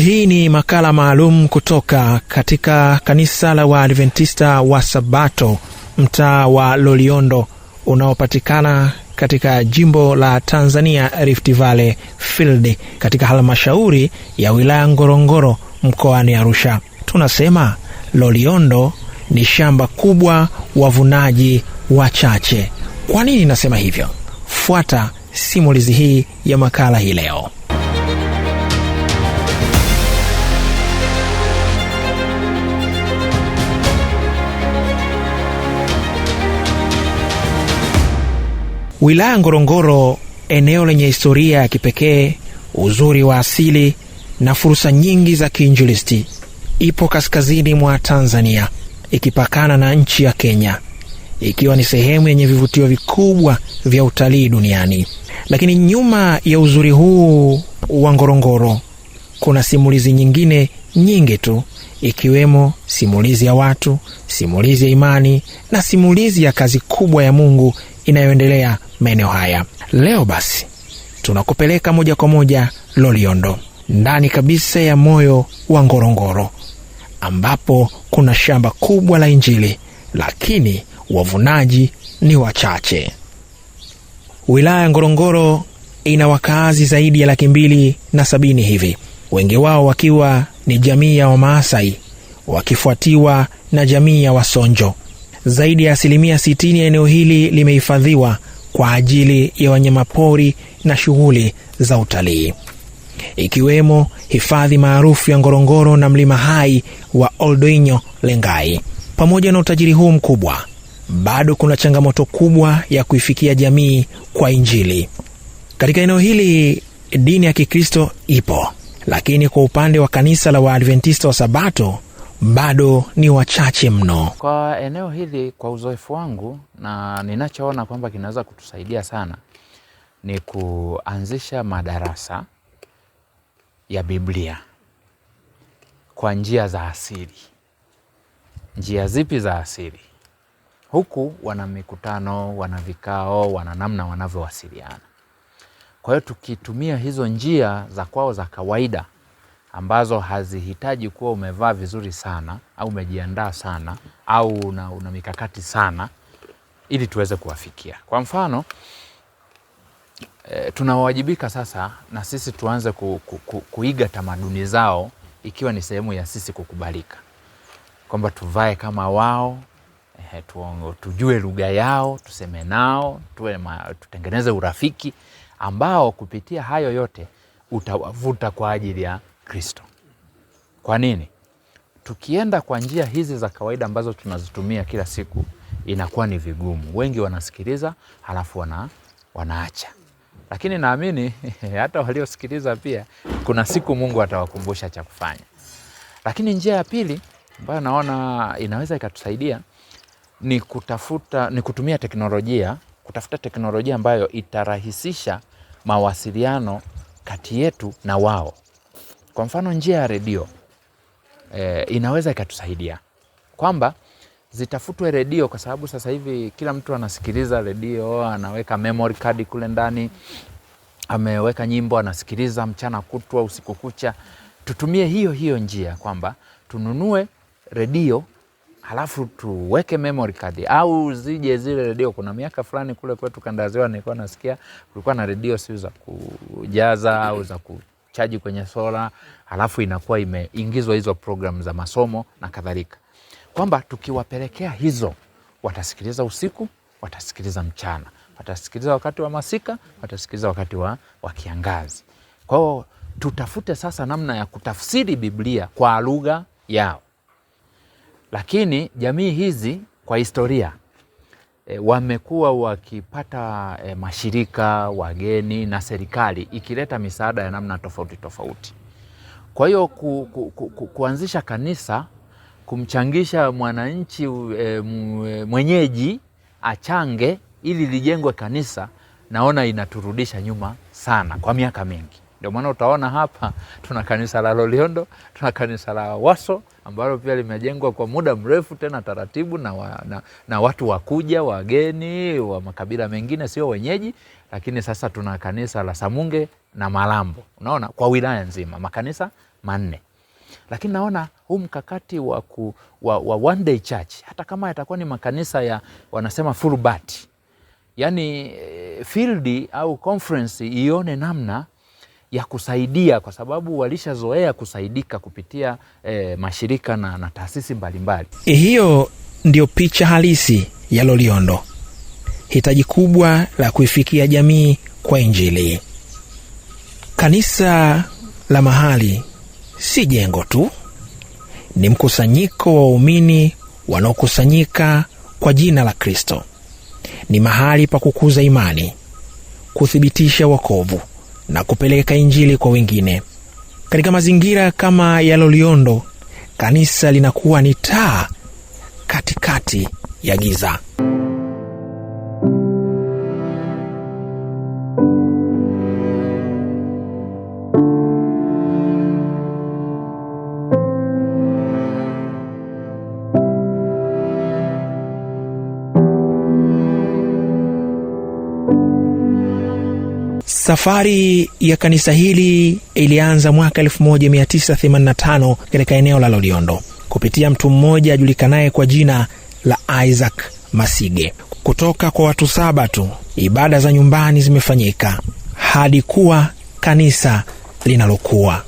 Hii ni makala maalum kutoka katika kanisa la Waadventista wa Sabato mtaa wa Loliondo unaopatikana katika jimbo la Tanzania Rift Valley Field katika halmashauri ya wilaya Ngorongoro mkoani Arusha. Tunasema Loliondo ni shamba kubwa, wavunaji wachache. Kwa nini nasema hivyo? Fuata simulizi hii ya makala hii leo. Wilaya Ngorongoro, eneo lenye historia ya kipekee, uzuri wa asili na fursa nyingi za kiinjilisti, ipo kaskazini mwa Tanzania, ikipakana na nchi ya Kenya, ikiwa ni sehemu yenye vivutio vikubwa vya utalii duniani. Lakini nyuma ya uzuri huu wa Ngorongoro kuna simulizi nyingine nyingi tu, ikiwemo simulizi ya watu, simulizi ya imani na simulizi ya kazi kubwa ya Mungu inayoendelea maeneo haya. Leo basi tunakupeleka moja kwa moja Loliondo, ndani kabisa ya moyo wa Ngorongoro, ambapo kuna shamba kubwa la Injili, lakini wavunaji ni wachache. Wilaya Ngorongoro ina wakaazi zaidi ya 270,000 hivi, wengi wao wakiwa ni jamii ya Wamaasai, wakifuatiwa na jamii ya Wasonjo. Zaidi ya 60% ya eneo hili limehifadhiwa kwa ajili ya wanyamapori na shughuli za utalii, ikiwemo hifadhi maarufu ya Ngorongoro na mlima hai wa Oldoinyo Lengai. Pamoja na utajiri huu mkubwa, bado kuna changamoto kubwa ya kuifikia jamii kwa Injili. Katika eneo hili dini ya Kikristo ipo, lakini kwa upande wa kanisa la Waadventista wa Sabato bado ni wachache mno. Kwa eneo hili, kwa uzoefu wangu na ninachoona kwamba kinaweza kutusaidia sana, ni kuanzisha madarasa ya Biblia kwa njia za asili. Njia zipi za asili? Huku wana mikutano, wana vikao, wana namna wanavyowasiliana. Kwa hiyo tukitumia hizo njia za kwao za kawaida, ambazo hazihitaji kuwa umevaa vizuri sana au umejiandaa sana au una mikakati sana, ili tuweze kuwafikia. Kwa mfano, tunawajibika sasa na sisi tuanze kuiga tamaduni zao, ikiwa ni sehemu ya sisi kukubalika, kwamba tuvae kama wao, tujue lugha yao, tuseme nao, tutengeneze urafiki ambao kupitia hayo yote utawavuta kwa ajili ya Kristo. Kwa nini? Tukienda kwa njia hizi za kawaida ambazo tunazitumia kila siku, inakuwa ni vigumu. Wengi wanasikiliza halafu wanaacha. Lakini naamini hata waliosikiliza pia kuna siku Mungu atawakumbusha cha kufanya. Lakini njia ya pili ambayo naona inaweza ikatusaidia ni kutumia teknolojia, kutafuta teknolojia ambayo itarahisisha mawasiliano kati yetu na wao. Kwa mfano, njia ya redio inaweza ikatusaidia kwamba zitafutwe redio, kwa sababu sasa hivi kila mtu anasikiliza redio, anaweka memory card kule ndani, ameweka nyimbo, anasikiliza mchana kutwa, usiku kucha. Tutumie hiyo njia kwamba tununue redio halafu tuweke memory card, au zije zile redio. Kuna miaka fulani kule kwetu kanda ya Ziwa nilikuwa nasikia kulikuwa na redio sio za kujaza au za kuchaji kwenye sola, halafu inakuwa imeingizwa hizo program za masomo na kadhalika, kwamba tukiwapelekea hizo, watasikiliza usiku, watasikiliza mchana, watasikiliza wakati wa masika, watasikiliza wakati wa kiangazi. Kwa hiyo tutafute sasa namna ya kutafsiri Biblia kwa lugha yao. Lakini jamii hizi kwa historia wamekuwa wakipata mashirika, wageni na serikali ikileta misaada ya namna tofauti tofauti. Kwa hiyo kuanzisha kanisa, kumchangisha mwananchi mwenyeji achange ili lijengwe kanisa, naona inaturudisha nyuma sana kwa miaka mingi. Ndio maana utaona hapa tuna kanisa la Loliondo, tuna kanisa la Waso ambalo pia limejengwa kwa muda mrefu tena taratibu na watu wakuja, wageni wa makabila mengine sio wenyeji. Lakini sasa tuna kanisa la Samunge na Malambo. Unaona, kwa wilaya nzima makanisa manne. Lakini naona huu mkakati wa one day church, hata kama yatakuwa ni makanisa ya wanasema full bat, yani field au conference ione namna ya kusaidia, kwa sababu walishazoea kusaidika kupitia mashirika na taasisi mbalimbali. Hiyo ndio picha halisi ya Loliondo, hitaji kubwa la kuifikia jamii kwa Injili. Kanisa la mahali si jengo tu, ni mkusanyiko wa waumini wanaokusanyika kwa jina la Kristo. Ni mahali pa kukuza imani, kuthibitisha wokovu na kupeleka Injili kwa wengine. Katika mazingira kama ya Loliondo, kanisa linakuwa ni taa katikati ya giza. Safari ya kanisa hili ilianza mwaka 1985 katika eneo la Loliondo kupitia mtu mmoja ajulikanaye kwa jina la Isaac Masige. Kutoka kwa watu 7 tu, ibada za nyumbani zimefanyika hadi kuwa kanisa linalokuwa.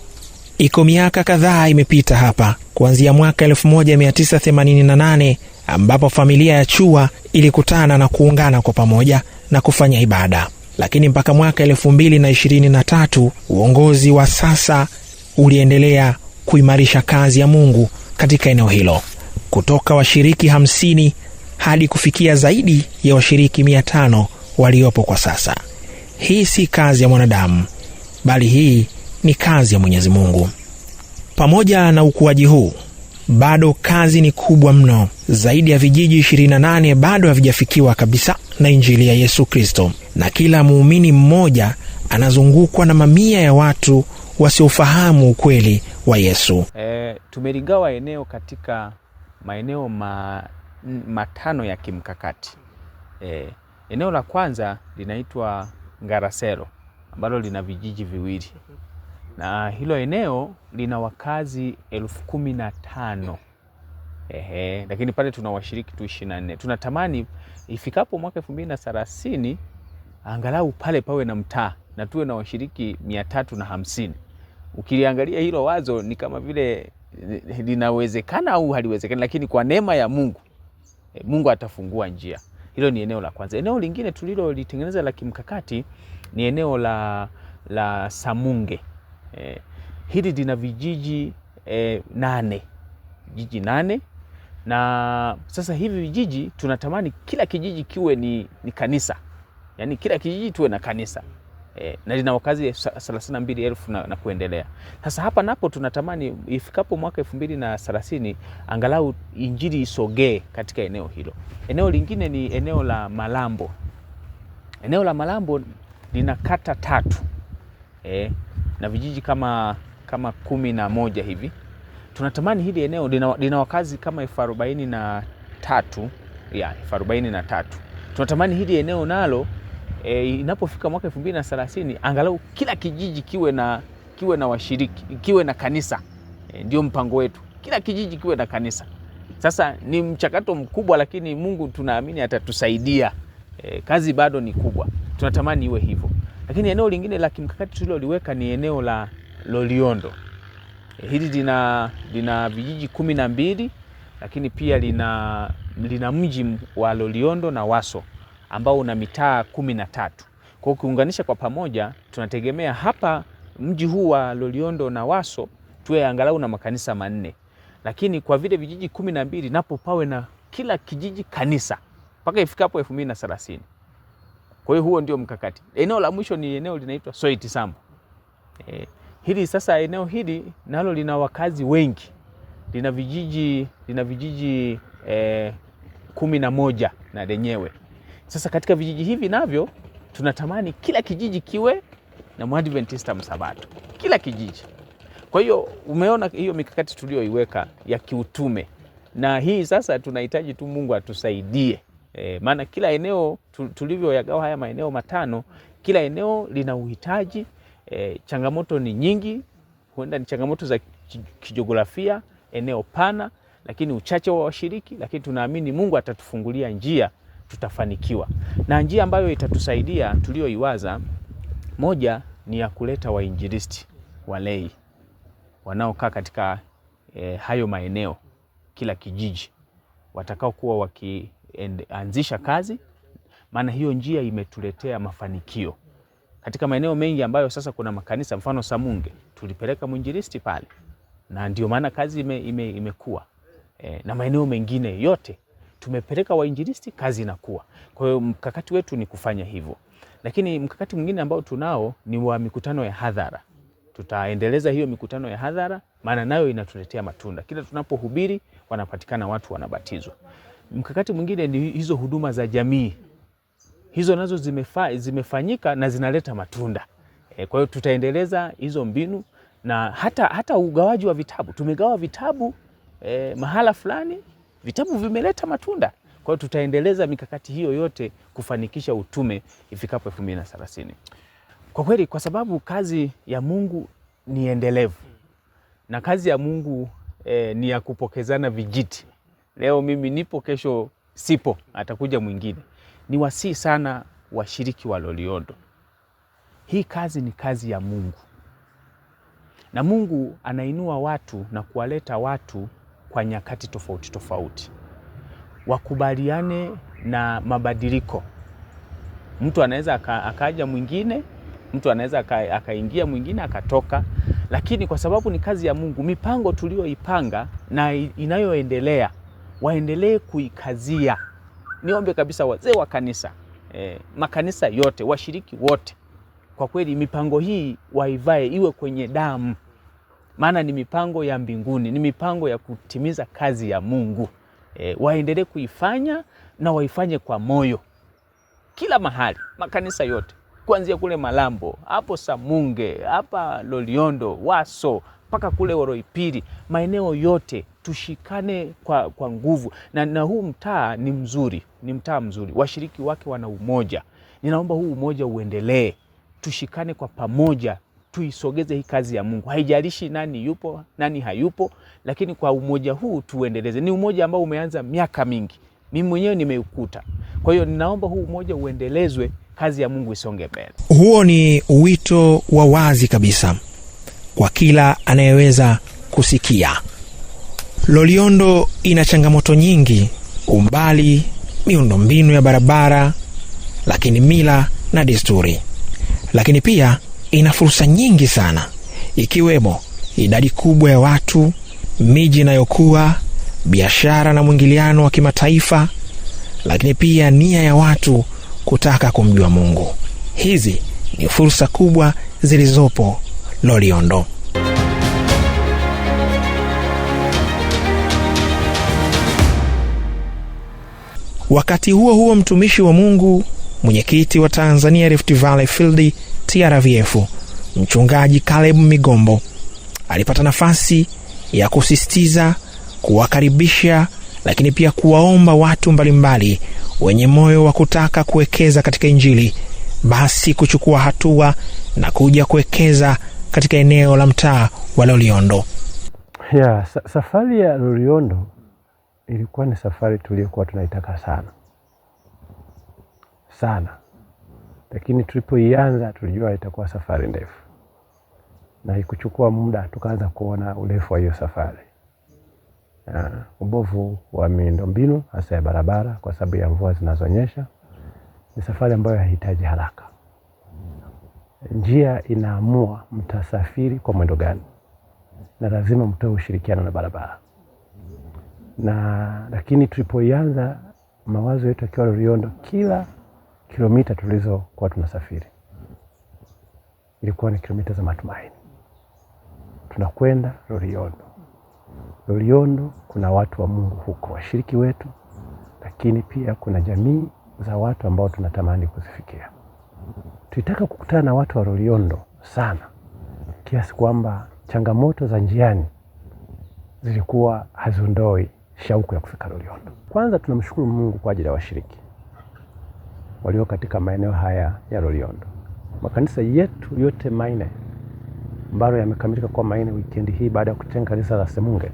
Iko miaka kadhaa imepita hapa, kuanzia mwaka 1988 ambapo familia ya Chua ilikutana na kuungana kwa pamoja na kufanya ibada. Lakini mpaka mwaka 2023 uongozi wa sasa uliendelea kuimarisha kazi ya Mungu katika eneo hilo, kutoka washiriki 50 hadi kufikia zaidi ya washiriki 500 waliopo kwa sasa. Hii si kazi ya mwanadamu, bali hii ni kazi ya Mwenyezi Mungu. Pamoja na ukuaji huu, bado kazi ni kubwa mno. Zaidi ya vijiji 28 bado havijafikiwa kabisa na Injili ya Yesu Kristo, na kila muumini mmoja anazungukwa na mamia ya watu wasiofahamu ukweli wa Yesu. Tumeligawa eneo katika maeneo matano ya kimkakati. Eneo la kwanza linaitwa Ngarasero ambalo lina vijiji 2, na hilo eneo lina wakazi 15,000. Lakini pale tuna washiriki tu 24. Tunatamani ifikapo mwaka 2030 angalau pale pawe na mtaa na tuwe na washiriki 350. Ukiliangalia hilo wazo ni kama vile linawezekana au haliwezekani, lakini kwa neema ya Mungu, Mungu atafungua njia. Hilo ni eneo la kwanza. Eneo lingine tulilolitengeneza la kimkakati ni eneo la Samunge. Hili lina vijiji 8. Vijiji 8. Na sasa hivi vijiji tunatamani kila kijiji kiwe ni kanisa. Yaani kila kijiji tuwe na kanisa. Na lina wakazi 32,000 na kuendelea. Sasa hapa napo tunatamani ifikapo mwaka 2030 angalau Injili isogee katika eneo hilo. Eneo lingine ni eneo la Malambo. Eneo la Malambo lina kata 3. Na vijiji kama 11 hivi. Tunatamani hili eneo lina wakazi kama 43. 43. Tunatamani hili eneo nalo inapofika mwaka 2030 angalau kila kijiji kiwe na washiriki, kiwe na kanisa. Ndio mpango wetu. Kila kijiji kiwe na kanisa. Sasa ni mchakato mkubwa, lakini Mungu tunaamini atatusaidia. Kazi bado ni kubwa. Tunatamani iwe hivyo. Lakini eneo lingine la kimkakati tuliloliweka ni eneo la Loliondo. Hili lina vijiji 12, lakini pia lina mji wa Loliondo na Waso ambao una mitaa 13. Kwa ukiunganisha kwa pamoja, tunategemea hapa mji huu wa Loliondo na Waso tuwe angalau na makanisa 4. Lakini kwa vile vijiji 12 napo pawe na kila kijiji kanisa mpaka ifikapo 2030. Kwa hiyo huo ndio mkakati. Eneo la mwisho ni eneo linaitwa Soitisambu. Hili sasa eneo hili nalo lina wakazi wengi. Lina vijiji 11 na lenyewe. Sasa katika vijiji hivi navyo tunatamani kila kijiji kiwe na Mwadventista Msabato. Kila kijiji. Kwa hiyo umeona hiyo mikakati tulioiweka ya kiutume. Na hii sasa tunahitaji tu Mungu atusaidie. Maana kila eneo tulivyoyagawa haya maeneo 5, kila eneo lina uhitaji. Changamoto ni nyingi, huenda ni changamoto za kijiografia, eneo pana, lakini uchache wa washiriki, lakini tunaamini Mungu atatufungulia njia, tutafanikiwa. Na njia ambayo itatusaidia tulioiwaza, moja ni ya kuleta wainjilisti walei wanaokaa katika hayo maeneo, kila kijiji, watakao kuwa wakianzisha kazi, maana hiyo njia imetuletea mafanikio. Katika maeneo mengi ambayo sasa kuna makanisa, mfano Samunge, tulipeleka mwinjilisti pale, na ndio maana kazi imekuwa. Na maeneo mengine yote tumepeleka wainjilisti, kazi inakuwa. Kwa hiyo mkakati wetu ni kufanya hivyo. Lakini mkakati mwingine ambao tunao ni wa mikutano ya hadhara. Tutaendeleza hiyo mikutano ya hadhara, maana nayo inatuletea matunda. Kila tunapohubiri wanapatikana watu wanabatizwa. Mkakati mwingine ni hizo huduma za jamii. Hizo nazo zimefanyika na zinaleta matunda. Kwa hiyo tutaendeleza hizo mbinu, na hata ugawaji wa vitabu. Tumegawa vitabu mahala fulani, vitabu vimeleta matunda. Kwa hiyo tutaendeleza mikakati hiyo yote kufanikisha utume ifikapo 2030. Kwa kweli, kwa sababu kazi ya Mungu ni endelevu, na kazi ya Mungu ni ya kupokezana vijiti. Leo mimi nipo, kesho sipo, atakuja mwingine. Ni wasii sana washiriki wa Loliondo. Hii kazi ni kazi ya Mungu, na Mungu anainua watu na kuwaleta watu kwa nyakati tofauti tofauti, wakubaliane na mabadiliko. Mtu anaweza akaja mwingine, mtu anaweza akaingia mwingine akatoka, lakini kwa sababu ni kazi ya Mungu, mipango tulioipanga na inayoendelea, waendelee kuikazia. Niombe kabisa wazee wa kanisa, makanisa yote, washiriki wote, kwa kweli mipango hii waivae, iwe kwenye damu, maana ni mipango ya mbinguni, ni mipango ya kutimiza kazi ya Mungu. Waendelee kuifanya na waifanye kwa moyo. Kila mahali, makanisa yote, kuanzia kule Malambo, hapo Samunge, hapa Loliondo, Waso, mpaka kule Oroipiri, maeneo yote tushikane kwa nguvu. Na huu mtaa ni mzuri, ni mtaa mzuri. Washiriki wake wana umoja. Ninaomba huu umoja uendelee. Tushikane kwa pamoja, tuisogeze hii kazi ya Mungu. Haijalishi nani yupo, nani hayupo, lakini kwa umoja huu tuendeleze. Ni umoja ambao umeanza miaka mingi. Mimi mwenyewe nimeukuta. Kwa hiyo ninaomba huu umoja uendelezwe, kazi ya Mungu isonge mbele. Huo ni wito wa wazi kabisa kwa kila anayeweza kusikia. Loliondo ina changamoto nyingi: umbali, miundombinu ya barabara, lakini mila na desturi. Lakini pia ina fursa nyingi sana, ikiwemo idadi kubwa ya watu, miji inayokuwa, biashara na mwingiliano wa kimataifa, lakini pia nia ya watu kutaka kumjua Mungu. Hizi ni fursa kubwa zilizopo Loliondo. Wakati huo huo, mtumishi wa Mungu, mwenyekiti wa Tanzania Rift Valley Field TRVF, mchungaji Caleb Migombo, alipata nafasi ya kusisitiza, kuwakaribisha, lakini pia kuwaomba watu mbalimbali wenye moyo wa kutaka kuwekeza katika Injili basi kuchukua hatua na kuja kuwekeza katika eneo la mtaa wa Loliondo. Safari ya Loliondo ilikuwa ni safari tuliyokuwa tunaitaka sana, lakini tulipoianza tulijua itakuwa safari ndefu, na ikuchukua muda tukaanza kuona urefu wa hiyo safari. Ubovu wa miundombinu hasa ya barabara kwa sababu ya mvua zinazonyesha, ni safari ambayo haihitaji haraka. Njia inaamua mtasafiri kwa mwendo gani, na lazima mtoe ushirikiano na barabara. Lakini tulipoianza, mawazo yetu yakiwa Loliondo, kila kilomita tulizokuwa tunasafiri ilikuwa ni kilomita za matumaini. Tunakwenda Loliondo kuna watu wa Mungu huko, washiriki wetu, lakini pia kuna jamii za watu ambao tunatamani kuzifikia. Tulitaka kukutana na watu wa Loliondo sana, kiasi kwamba changamoto za njiani zilikuwa haziondoi shauku ya kufika Loliondo. Kwanza tunamshukuru Mungu kwa ajili ya washiriki walio katika maeneo haya ya Loliondo. Makanisa yetu yote maine ambayo yamekamilika kwa maana weekend hii baada ya kutenga kanisa la Semunge,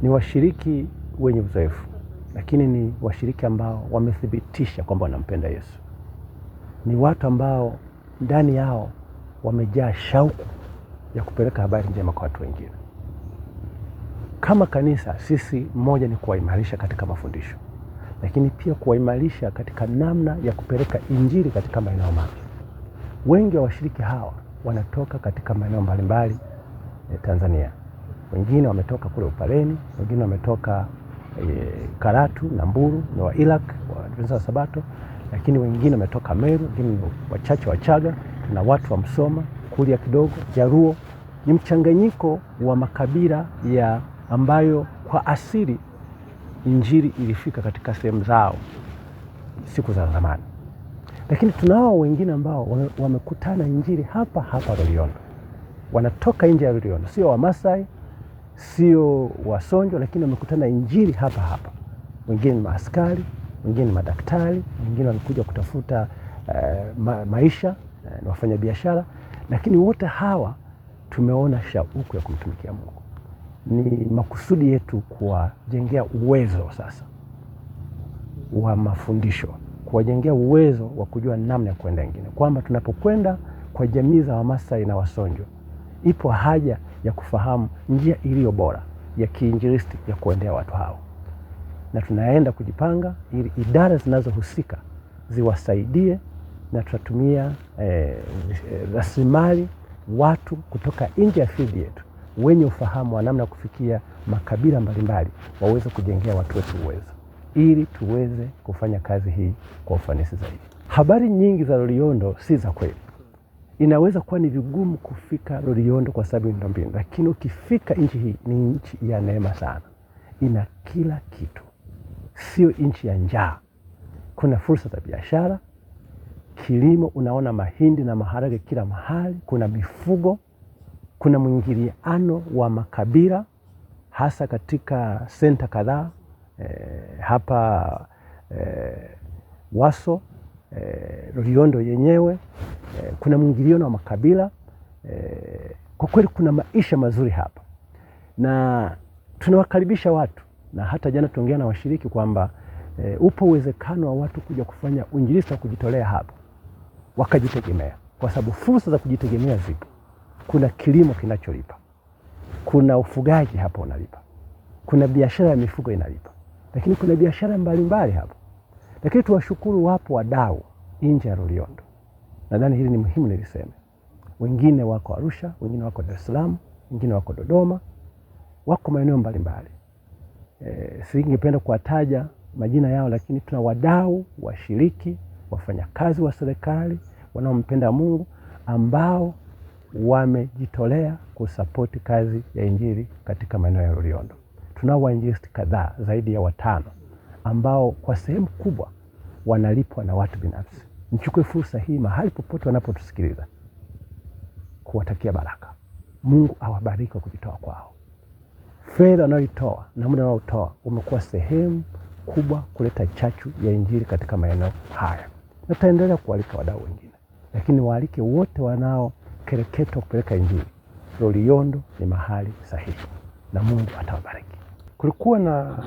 ni washiriki wenye uzoefu, lakini ni washiriki ambao wamethibitisha kwamba wanampenda Yesu. Ni watu ambao ndani yao wamejaa shauku ya kupeleka habari njema kwa watu wengine. Kama kanisa, sisi mmoja ni kuwaimarisha katika mafundisho, lakini pia kuwaimarisha katika namna ya kupeleka injili katika maeneo mapya. Wengi wa washiriki hawa wanatoka katika maeneo mbalimbali Tanzania. Wengine wametoka kule Upaleni, wengine wametoka Karatu na Mbulu, ni wa Ilak, wa Adventista wa Sabato, lakini wengine wametoka Meru, wengine wachache Wachaga, na watu wa Msoma, Kuria kidogo, Jaruo. Ni mchanganyiko wa makabila ya ambayo kwa asili injili ilifika katika sehemu zao siku za zamani. Lakini tunao wengine ambao wamekutana injili hapa hapa Loliondo. Wanatoka nje ya Loliondo, sio Wamasai, sio Wasonjo, lakini wamekutana injili hapa hapa. Wengine ni maaskari, wengine ni madaktari, wengine walikuja kutafuta maisha, na wafanya biashara, lakini wote hawa tumeona shauku ya kumtumikia Mungu. Ni makusudi yetu kuwajengea uwezo sasa wa mafundisho, kuwajengea uwezo wa kujua namna ya kwenda wengine, kwamba tunapokwenda kwa jamii za Wamasai na Wasonjo, ipo haja ya kufahamu njia iliyo bora ya kiinjilisti ya kuendea watu hao, na tunaenda kujipanga ili idara zinazohusika ziwasaidie, na tutatumia rasilimali watu kutoka nje ya field yetu wenye ufahamu wa namna kufikia makabila mbalimbali waweze kujengea watu wetu uwezo ili tuweze kufanya kazi hii kwa ufanisi zaidi. Habari nyingi za Loliondo si za kweli. Inaweza kuwa ni vigumu kufika Loliondo kwa sababu miundombinu, lakini ukifika nchi hii ni nchi ya neema sana. Ina kila kitu. Sio nchi ya njaa. Kuna fursa za biashara, kilimo, unaona mahindi na maharage kila mahali, kuna mifugo, kuna mwingiliano wa makabila hasa katika senta kadhaa hapa Waso, Loliondo yenyewe, kuna mwingiliano wa makabila. Kwa kweli kuna maisha mazuri hapa, na tunawakaribisha watu, na hata jana tuongea na washiriki kwamba upo uwezekano wa watu kuja kufanya uinjilisti wa kujitolea hapa wakajitegemea, kwa sababu fursa za kujitegemea zipo. Kuna kilimo kinacholipa, kuna ufugaji hapa unalipa, kuna biashara ya mifugo inalipa, lakini kuna biashara mbalimbali hapa. Lakini tuwashukuru, wapo wadau nje ya Loliondo. Nadhani hili ni muhimu niliseme. Wengine wako Arusha, wengine wako Dar es Salaam, wengine wako Dodoma, wako maeneo mbalimbali. Singependa kuwataja majina yao, lakini tuna wadau, washiriki, wafanyakazi wa serikali wanaompenda Mungu ambao wamejitolea kusapoti kazi ya injili katika maeneo ya Loliondo. Tunao wainjilisti kadhaa zaidi ya 5 ambao kwa sehemu kubwa wanalipwa na watu binafsi. Nichukue fursa hii mahali popote wanapotusikiliza kuwatakia baraka. Mungu awabariki kwa kujitoa kwao. Fedha wanayoitoa na muda wanaotoa umekuwa sehemu kubwa kuleta chachu ya injili katika maeneo haya. Na tutaendelea kualika wadau wengine, lakini waalike wote wanaokereketwa kupeleka injili. Loliondo ni mahali sahihi na Mungu atawabariki. Kulikuwa na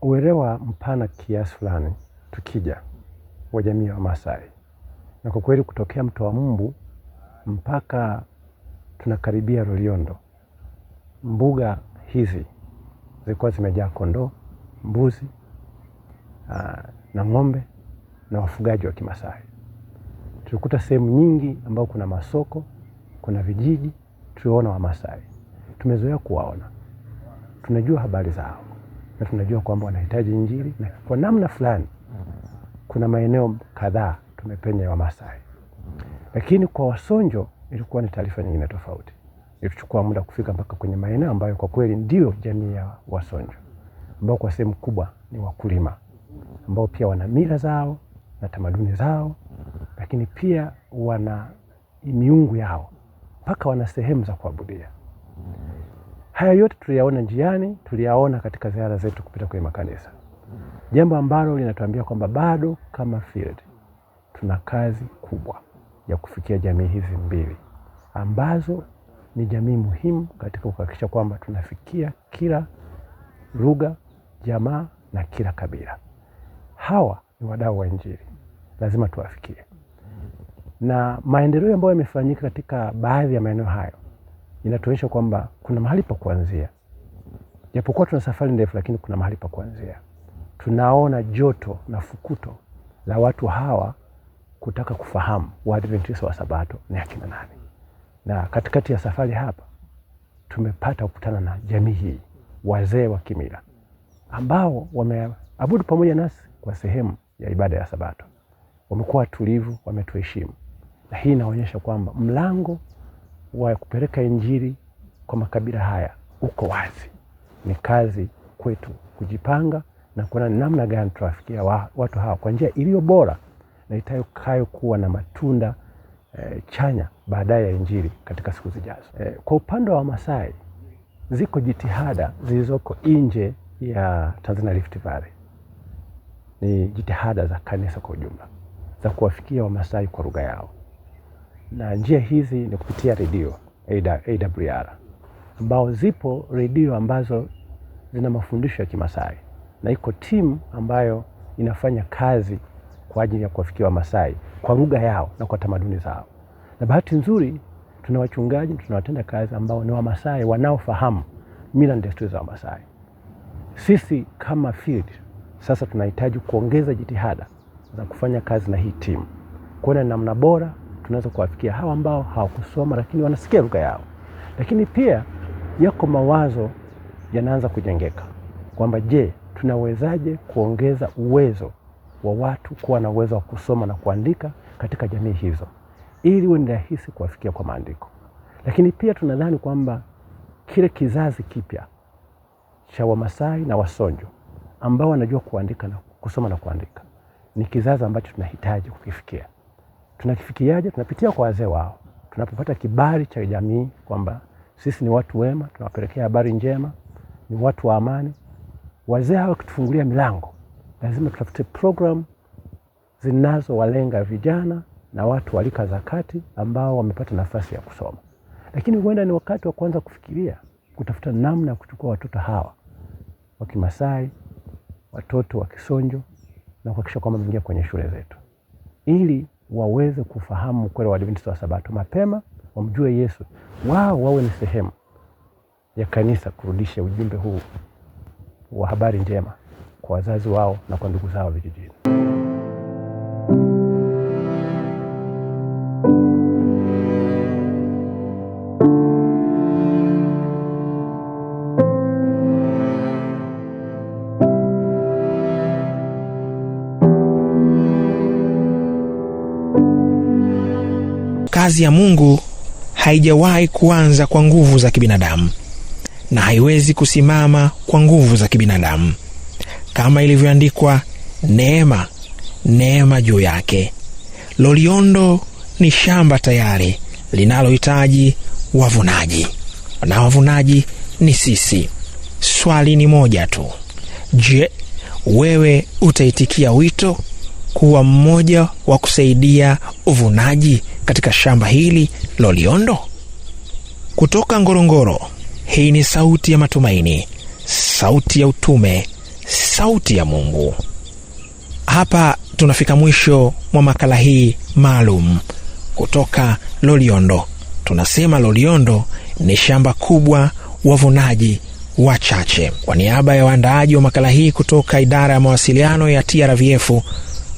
uelewa mpana kiasi fulani tukija wa jamii ya Wamasai, na kwa kweli kutokea Mto wa Mbu mpaka tunakaribia Loliondo, mbuga hizi zilikuwa zimejaa kondoo, mbuzi na ng'ombe na wafugaji wa Kimasai. Tulikuta sehemu nyingi ambao kuna masoko, kuna vijiji, tuliona Wamasai. Tumezoea kuwaona, tunajua habari zao, na tunajua kwamba wanahitaji injili, na kwa namna fulani kuna maeneo kadhaa tumepenya Wamasai. Lakini kwa Wasonjo ilikuwa ni taarifa nyingine tofauti. Ilichukua muda kufika mpaka kwenye maeneo ambayo kwa kweli ndio jamii ya Wasonjo, ambao kwa sehemu kubwa ni wakulima, ambao pia wana mila zao na tamaduni zao, lakini pia wana miungu yao, mpaka wana sehemu za kuabudia. Haya yote tuliyaona njiani, tuliyaona katika ziara zetu kupita kwenye makanisa. Jambo ambalo linatuambia kwamba bado kama field tuna kazi kubwa ya kufikia jamii hizi mbili ambazo ni jamii muhimu katika kuhakikisha kwamba tunafikia kila lugha, jamaa na kila kabila. Hawa ni wadau wa Injili, lazima tuwafikie. Na maendeleo ambayo yamefanyika katika baadhi ya maeneo hayo inatuonyesha kwamba kuna mahali pa kuanzia. Japokuwa tuna safari ndefu, lakini kuna mahali pa kuanzia. Tunaona joto na fukuto la watu hawa kutaka kufahamu Waadventista wa Sabato ni akina nani. Na katikati ya safari hapa tumepata kukutana na jamii hii, wazee wa kimila ambao wameabudu pamoja nasi kwa sehemu ya ibada ya Sabato. Wamekuwa tulivu, wametuheshimu. Na hii inaonyesha kwamba mlango wa kupeleka Injili kwa makabila haya uko wazi. Ni kazi kwetu kujipanga na kuona namna gani tuwafikia watu hawa kwa njia iliyo bora na itakayo kuwa na matunda chanya baadaye ya Injili katika siku zijazo. Kwa upande wa Masai, ziko jitihada zilizoko nje ya Tanzania Rift Valley. Ni jitihada za kanisa kwa ujumla za kuwafikia Wamasai kwa lugha yao. Na njia hizi ni kupitia redio AWR, ambao zipo redio ambazo zina mafundisho ya Kimasai, na iko timu ambayo inafanya kazi kwa ajili ya kuwafikia Wamasai kwa lugha yao na kwa tamaduni zao. Na bahati nzuri tuna wachungaji, tunawatenda kazi ambao ni Wamasai wanaofahamu mila na desturi za Wamasai. Sisi kama field sasa tunahitaji kuongeza jitihada za kufanya kazi na hii timu, kuona namna bora tunaweza kuwafikia hawa ambao hawakusoma lakini wanasikia lugha yao. Lakini pia yako mawazo yanaanza kujengeka kwamba je, tunawezaje kuongeza uwezo wa watu kuwa na uwezo wa kusoma na kuandika katika jamii hizo ili iwe ni rahisi kuwafikia kwa maandiko. Lakini pia tunadhani kwamba kile kizazi kipya cha Wamasai na Wasonjo ambao wanajua kuandika na kusoma na kuandika ni kizazi ambacho tunahitaji kukifikia. Tunakifikiaje? Tunapitia kwa wazee wao. Tunapopata kibali cha jamii kwamba sisi ni watu wema, tunawapelekea habari njema, ni watu wa amani, wazee hao kutufungulia milango, lazima tutafute program zinazowalenga vijana na watu walika za kati ambao wamepata nafasi ya kusoma. Lakini huenda ni wakati wa kuanza kufikiria kutafuta namna ya kuchukua watoto hawa wa Kimasai, watoto wa Kisonjo na kuhakikisha kwamba wameingia kwenye shule zetu ili waweze kufahamu kweli Waadventista wa Sabato mapema, wamjue Yesu, wao wawe ni sehemu ya kanisa kurudisha ujumbe huu wa habari njema kwa wazazi wao na kwa ndugu zao vijijini. Kazi ya Mungu haijawahi kuanza kwa nguvu za kibinadamu na haiwezi kusimama kwa nguvu za kibinadamu. Kama ilivyoandikwa, neema juu yake. Loliondo ni shamba tayari linalohitaji wavunaji, na wavunaji ni sisi. Swali ni moja tu. Je, wewe utaitikia wito kuwa mmoja wa kusaidia uvunaji katika shamba hili Loliondo? Kutoka Ngorongoro, hii ni sauti ya matumaini, sauti ya utume, sauti ya Mungu. Hapa tunafika mwisho mwa makala hii maalum kutoka Loliondo. Tunasema Loliondo ni shamba kubwa, wavunaji wachache. Kwa niaba ya waandaaji wa makala hii kutoka idara ya mawasiliano ya TRVF,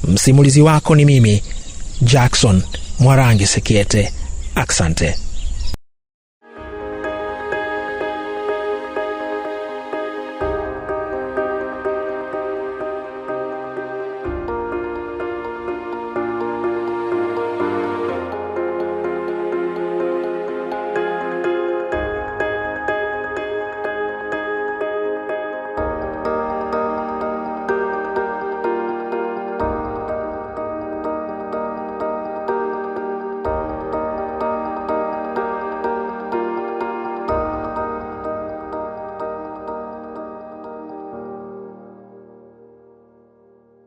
msimulizi wako ni mimi Jackson Mwarangi Sekiete. Asante.